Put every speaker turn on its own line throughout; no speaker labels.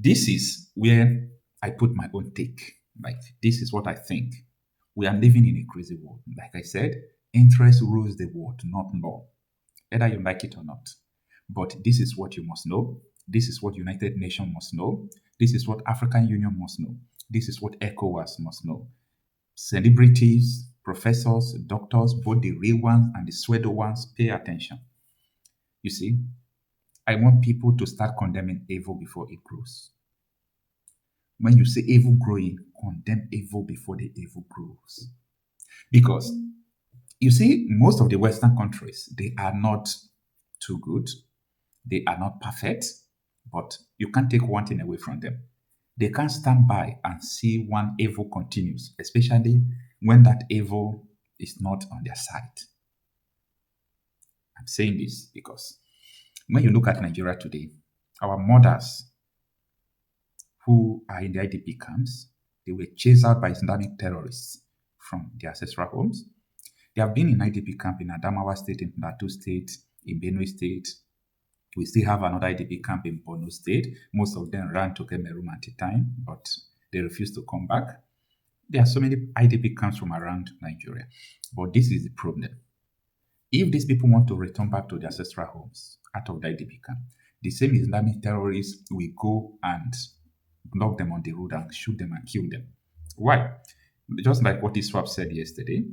this is where I put my own take. Like, this is what I think. We are living in a crazy world. Like I said, interest rules the world, not law, whether you like it or not. But this is what you must know. This is what United Nations must know. This is what African Union must know. This is what ECOWAS must know. Celebrities, professors, doctors, both the real ones and the pseudo ones, pay attention. You see, I want people to start condemning evil before it grows. When you see evil growing, condemn evil before the evil grows. Because you see, most of the Western countries, they are not too good. They are not perfect, but you can't take one thing away from them. They can't stand by and see one evil continues, especially when that evil is not on their side. I'm saying this because when you look at Nigeria today, our mothers who are in the IDP camps, they were chased out by Islamic terrorists from their ancestral homes. They have been in IDP camp in Adamawa State, in Plateau State, in Benue State. We still have another IDP camp in Borno State. Most of them ran to Cameroon at the time, but they refused to come back. There are so many IDP camps from around Nigeria. But this is the problem. If these people want to return back to their ancestral homes out of the IDP camp, the same Islamic terrorists will go and knock them on the road and shoot them and kill them. Why? Just like what ISWAP said yesterday.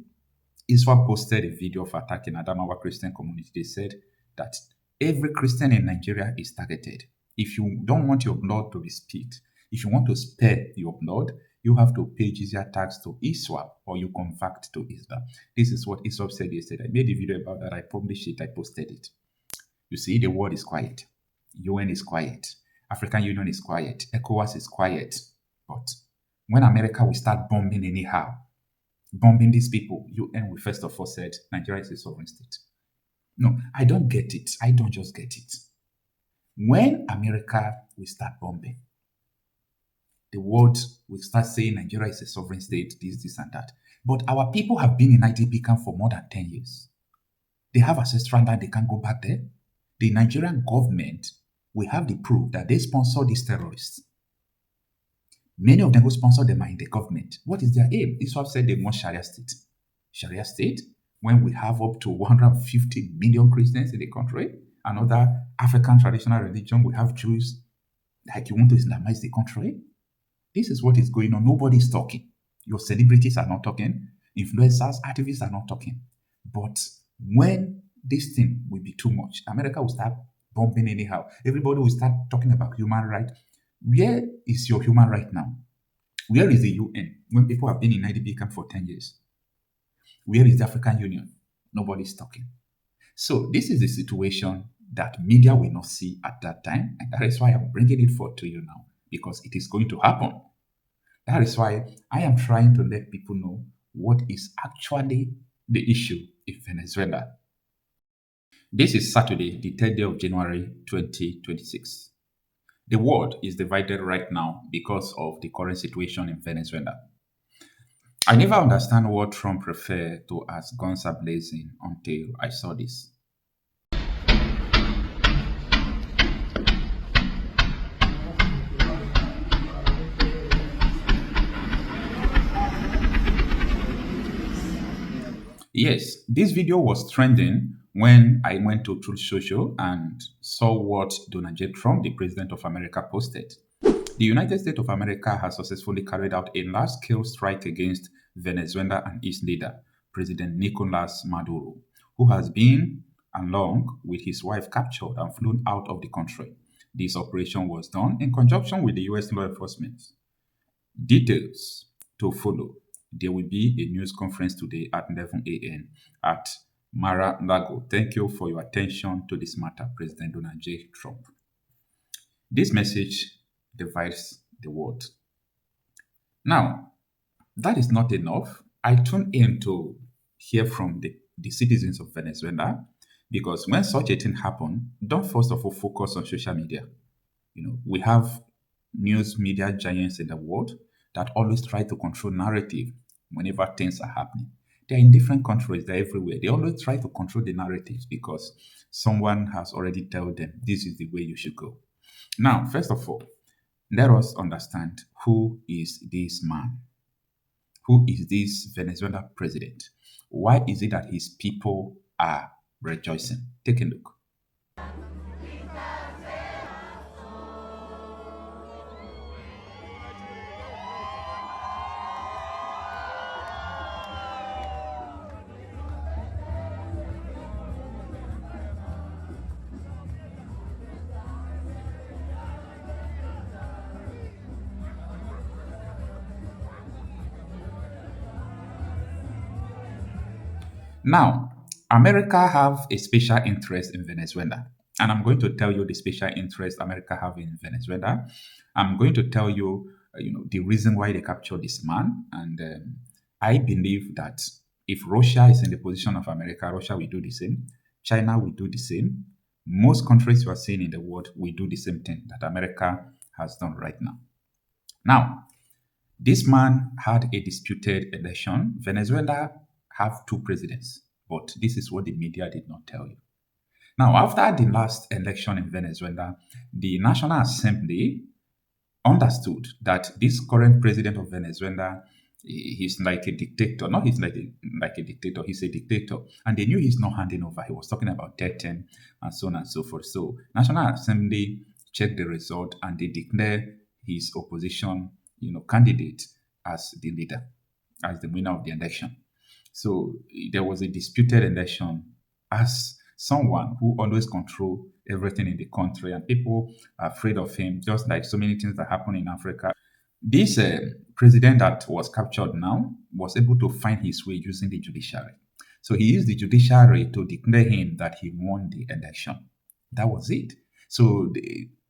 ISWAP posted a video of attacking Adamawa Christian community. They said that every Christian in Nigeria is targeted. If you don't want your blood to be spilled, if you want to spare your blood, you have to pay jizya tax to ISWAP or you convert to Islam. This is what ISWAP said yesterday. I made a video about that. I published it. I posted it. You see, the world is quiet. UN is quiet. African Union is quiet. ECOWAS is quiet. But when America will start bombing anyhow, bombing these people, UN will first of all said Nigeria is a sovereign state. No, I don't get it. I don't just get it. When America will start bombing, the world will start saying Nigeria is a sovereign state, this, and that. But our people have been in IDP camp for more than 10 years. They have ancestral land, they can't go back there. The Nigerian government will have the proof that they sponsor these terrorists. Many of them who sponsor them are in the government. What is their aim? ISWAP said they want Sharia state. Sharia state? When we have up to 150 million Christians in the country, another African traditional religion, we have Jews. Like, you want to Islamize the country? This is what is going on. Nobody is talking. Your celebrities are not talking. Influencers, activists are not talking. But when this thing will be too much, America will start bombing anyhow. Everybody will start talking about human rights. Where is your human right now? Where is the UN when people have been in IDP camp for 10 years? Where is the African Union? Nobody's talking. So this is the situation that media will not see at that time. And that is why I'm bringing it forth to you now, because it is going to happen. That is why I am trying to let people know what is actually the issue in Venezuela. This is Saturday, the 3rd day of January 2026. The world is divided right now because of the current situation in Venezuela. I never understand what Trump referred to as guns are blazing until I saw this. Yes, this video was trending when I went to Truth Social and saw what Donald J. Trump, the President of America, posted. The United States of America has successfully carried out a large-scale strike against Venezuela and its leader, President Nicolás Maduro, who has been, along with his wife, captured and flown out of the country. This operation was done in conjunction with the U.S. law enforcement. Details to follow. There will be a news conference today at 11 a.m. at Mar-a-Lago. Thank you for your attention to this matter, President Donald J. Trump. This message divides the world. Now, that is not enough. I tune in to hear from the citizens of Venezuela, because when such a thing happens, don't first of all focus on social media. We have news media giants in the world that always try to control narrative whenever things are happening. They're in different countries, they're everywhere. They always try to control the narratives because someone has already told them this is the way you should go. Now, first of all, Let us understand who is this man? Who is this Venezuela president? Why is it that his people are rejoicing? Take a look. Now, America have a special interest in Venezuela, and I'm going to tell you the special interest America have in Venezuela. I'm going to tell you, the reason why they captured this man, and I believe that if Russia is in the position of America, Russia will do the same. China will do the same. Most countries you are seeing in the world will do the same thing that America has done right now. Now, this man had a disputed election. Venezuela have two presidents, but this is what the media did not tell you. Now, after the last election in Venezuela, the National Assembly understood that this current president of Venezuela, he's like a dictator. Not he's like a dictator, he's a dictator. And they knew he's not handing over. He was talking about death and so on and so forth. So National Assembly checked the result and they declared his opposition, candidate as the leader, as the winner of the election. So there was a disputed election as someone who always control everything in the country, and people are afraid of him, just like so many things that happen in Africa. This president that was captured now was able to find his way using the judiciary. So he used the judiciary to declare him that he won the election. That was it. So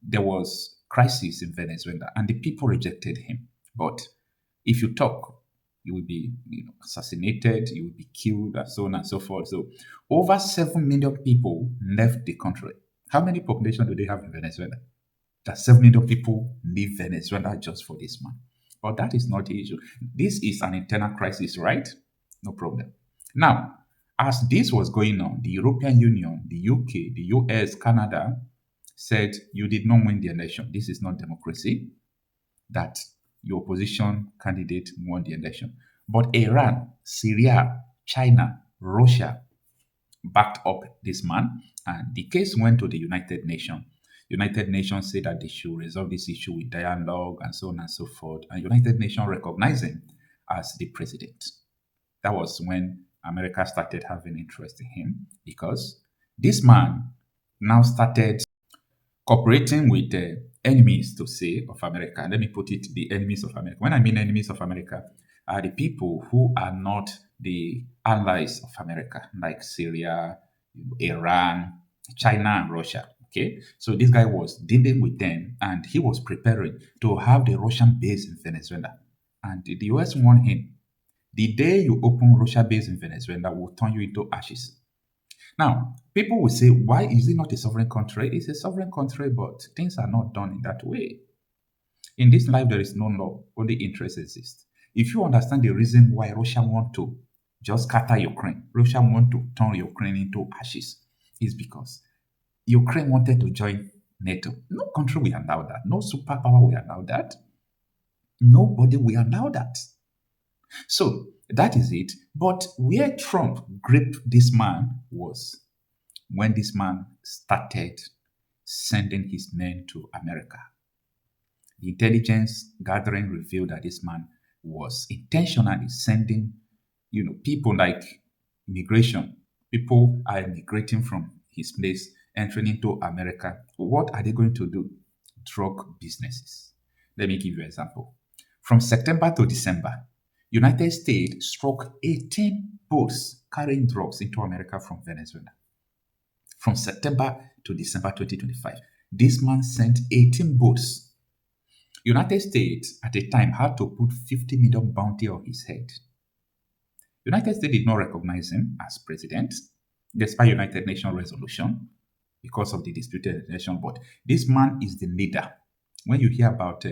there was crisis in Venezuela, and the people rejected him. But if you talk, you will be assassinated, you will be killed, and so on and so forth. So over 7 million people left the country. How many population do they have in Venezuela? That 7 million people leave Venezuela just for this man. But that is not the issue. This is an internal crisis, right? No problem. Now, as this was going on, the European Union, the UK, the US, Canada said, you did not win the election. This is not democracy. That your opposition candidate won the election. But Iran, Syria, China, Russia backed up this man, and the case went to the United Nations. United Nations said that they should resolve this issue with dialogue and so on and so forth. And United Nations recognized him as the president. That was when America started having interest in him, because this man now started cooperating with the enemies, to say, of America. Let me put it, the enemies of America. When I mean enemies of America, are the people who are not the allies of America, like Syria, Iran, China, and Russia. Okay, so this guy was dealing with them, and he was preparing to have the Russian base in Venezuela. And the US warned him, the day you open Russia base in Venezuela, will turn you into ashes. Now, people will say, why is it not a sovereign country? It's a sovereign country, but things are not done in that way. In this life, there is no law, only interest exists. If you understand the reason why Russia want to just scatter Ukraine, Russia want to turn Ukraine into ashes, is because Ukraine wanted to join NATO. No country will allow that. No superpower will allow that. Nobody will allow that. So that is it. But where Trump gripped this man was when this man started sending his men to America. The intelligence gathering revealed that this man was intentionally sending, people like immigration. People are immigrating from his place, entering into America. What are they going to do? Drug businesses. Let me give you an example. From September to December, United States struck 18 boats carrying drugs into America from Venezuela. From September to December 2025, this man sent 18 boats. United States at the time had to put 50 million bounty on his head. United States did not recognize him as president, despite United Nations resolution, because of the disputed election. But this man is the leader. When you hear about,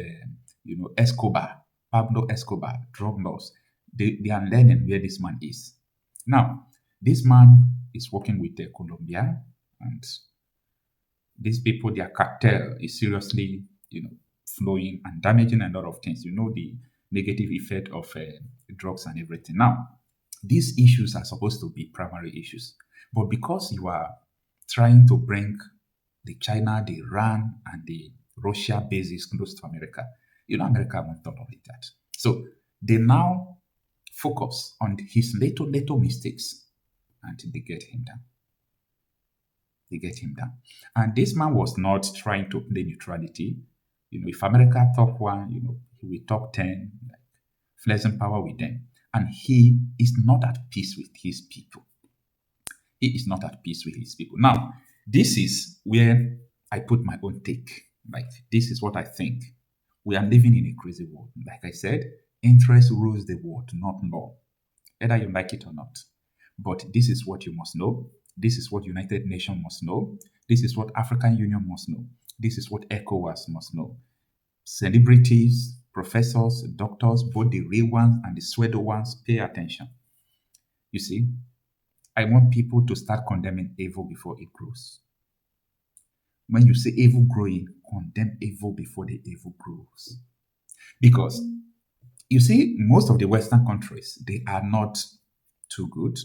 Escobar, Pablo Escobar, drug laws, they are learning where this man is. Now, this man is working with Colombia, and these people, their cartel is seriously, flowing and damaging a lot of things. You know the negative effect of drugs and everything. Now, these issues are supposed to be primary issues. But because you are trying to bring the China, the Iran, and the Russia bases close to America, you know America won't tolerate that. So they now focus on his little mistakes until they get him down. They get him down. And this man was not trying to play neutrality. You know, if America talk one, you know, he will talk 10, like flexing power with them. And he is not at peace with his people. He is not at peace with his people. Now, this is where I put my own take. Like, this is what I think. We are living in a crazy world. Like I said, interest rules the world, not law. Whether you like it or not. But this is what you must know. This is what United Nations must know. This is what African Union must know. This is what ECOWAS must know. Celebrities, professors, doctors, both the real ones and the pseudo ones, pay attention. You see, I want people to start condemning evil before it grows. When you say evil growing, condemn evil before the evil grows. Because, you see, most of the Western countries, they are not too good.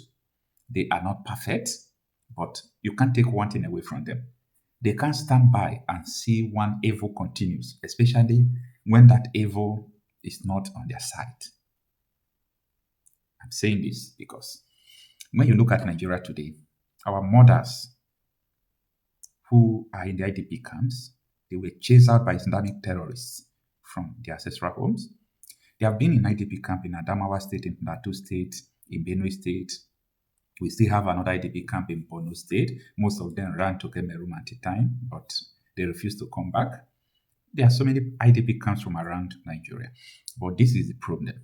They are not perfect, but you can't take one thing away from them. They can't stand by and see one evil continues, especially when that evil is not on their side. I'm saying this because when you look at Nigeria today, our mothers who are in the IDP camps, they were chased out by Islamic terrorists from their ancestral homes. They have been in IDP camp in Adamawa State, in Plateau State, in Benue State. We still have another IDP camp in Borno State. Most of them ran to Cameroon at the time, but they refused to come back. There are so many IDP camps from around Nigeria. But this is the problem.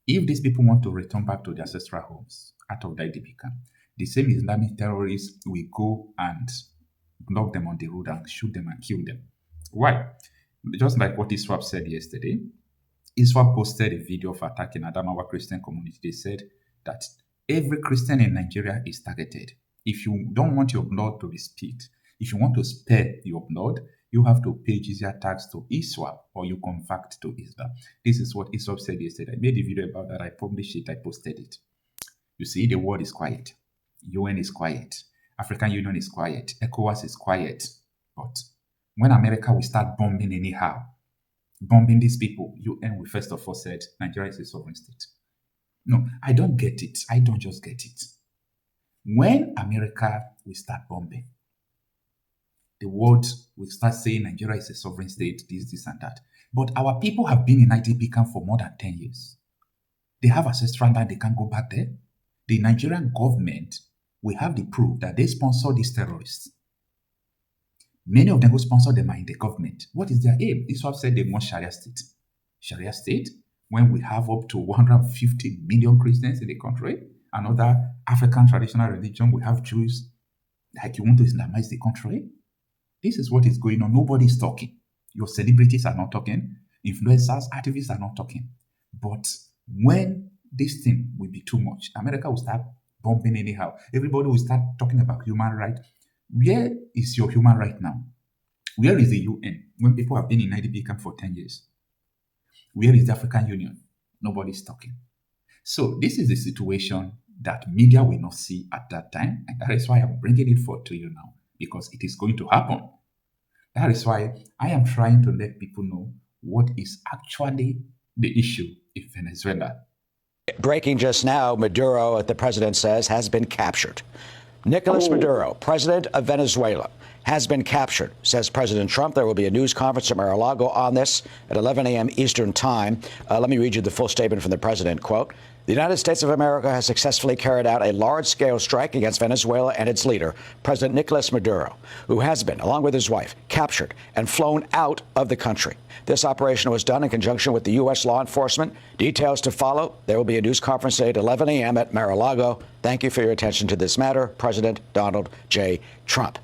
If these people want to return back to their ancestral homes out of the IDP camp, the same Islamic terrorists will go and block them on the road and shoot them and kill them. Why? Just like what ISWAP said yesterday. ISWAP posted a video of attacking Adamawa Christian community. They said that every Christian in Nigeria is targeted. If you don't want your blood to be spilled, if you want to spare your blood, you have to pay jizya tax to ISWAP or you convert to Islam. This is what ISWAP said yesterday. I made a video about that. I published it. I posted it. You see, the world is quiet. UN is quiet. African Union is quiet. ECOWAS is quiet. But when America will start bombing anyhow, bombing these people, UN will first of all said Nigeria is a sovereign state. No, I don't get it. I don't just get it. When America will start bombing, the world will start saying Nigeria is a sovereign state, this, and that. But our people have been in IDP camp for more than 10 years. They have ancestral land, they can't go back there. The Nigerian government will have the proof that they sponsor these terrorists. Many of them who sponsor them are in the government. What is their aim? ISWAP said they want Sharia state. Sharia state? When we have up to 150 million Christians in the country, another African traditional religion, we have Jews, like you want to Islamize the country? This is what is going on. Nobody is talking. Your celebrities are not talking. Influencers, activists are not talking. But when this thing will be too much, America will start bombing anyhow. Everybody will start talking about human rights. Where is your human right now? Where is the UN when people have been in IDP camp for 10 years? Where is the African Union? Nobody's talking. So this is the situation that media will not see at that time. And that is why I'm bringing it forth to you now, because it is going to happen. That is why I am trying to let people know what is actually the issue in Venezuela.
Breaking just now, Maduro, the president says, has been captured. Nicolás Maduro, president of Venezuela, has been captured, says President Trump. There will be a news conference at Mar-a-Lago on this at 11 a.m. Eastern time. Let me read you the full statement from the president. Quote, the United States of America has successfully carried out a large-scale strike against Venezuela and its leader, President Nicolás Maduro, who has been, along with his wife, captured and flown out of the country. This operation was done in conjunction with the U.S. law enforcement. Details to follow. There will be a news conference today at 11 a.m. at Mar-a-Lago. Thank you for your attention to this matter. President Donald J. Trump.